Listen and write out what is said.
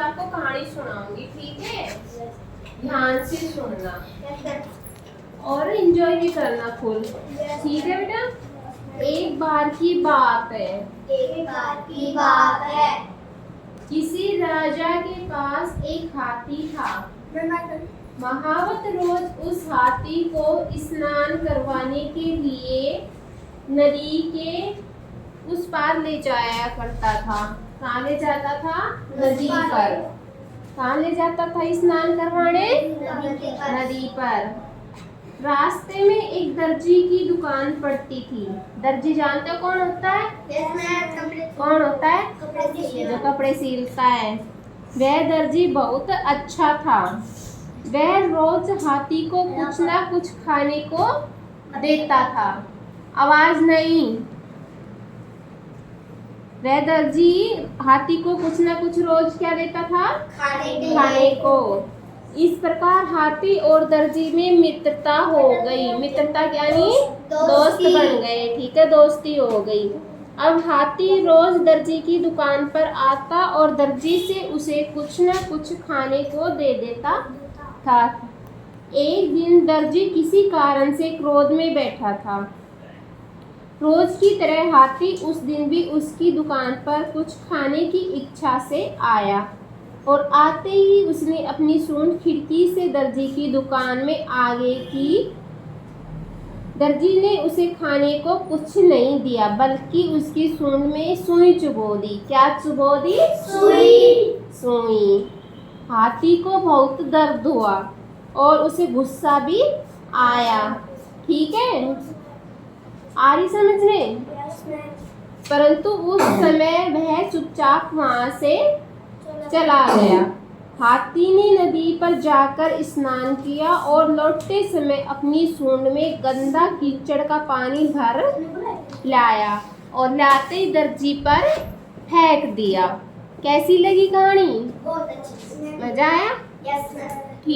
आपको कहानी सुनाऊंगी, ठीक है? ध्यान से सुनना और एंजॉय भी करना फुल, ठीक है बेटा? एक बार की बात है, एक बार की बात है, किसी राजा के पास एक हाथी था। महावत रोज उस हाथी को स्नान करवाने के लिए नदी के उस पार ले जाया करता था। कहाँ ले जाता था? नदी पर। कहाँ ले जाता था स्नान करवाने? नदी पर। रास्ते में एक दर्जी की दुकान पड़ती थी। दर्जी जानते हो कौन होता है? कौन होता है? जो कपड़े सिलता है। वह दर्जी बहुत अच्छा था। वह रोज हाथी को कुछ ना कुछ खाने को देता था। आवाज नहीं। वह दर्जी हाथी को कुछ ना कुछ रोज क्या देता था? खाने को। इस प्रकार हाथी और दर्जी में मित्रता हो गई। मित्रता यानी दोस्त बन गए, ठीक है? दोस्ती हो गई। अब हाथी रोज दर्जी की दुकान पर आता और दर्जी से उसे कुछ ना कुछ खाने को दे देता था। एक दिन दर्जी किसी कारण से क्रोध में बैठा था। रोज की तरह हाथी उस दिन भी उसकी दुकान पर कुछ खाने की इच्छा से आया और आते ही उसने अपनी सूंड खिड़की से दर्जी की दुकान में आगे की। दर्जी ने उसे खाने को कुछ नहीं दिया, बल्कि उसकी सूंड में सुई चुभो दी। क्या चुभो दी? सुई। हाथी को बहुत दर्द हुआ और उसे गुस्सा भी आया, ठीक है? आ रही समझने? परंतु उस समय वह चुपचाप वहां से चला गया। हाथी ने नदी पर जाकर स्नान किया और लौटते समय अपनी सूंड में गंदा कीचड़ का पानी भर लाया और लाते ही दर्जी पर फेंक दिया। कैसी लगी कहानी? बहुत अच्छी। मजा आया? Yes ma'am. ठीक।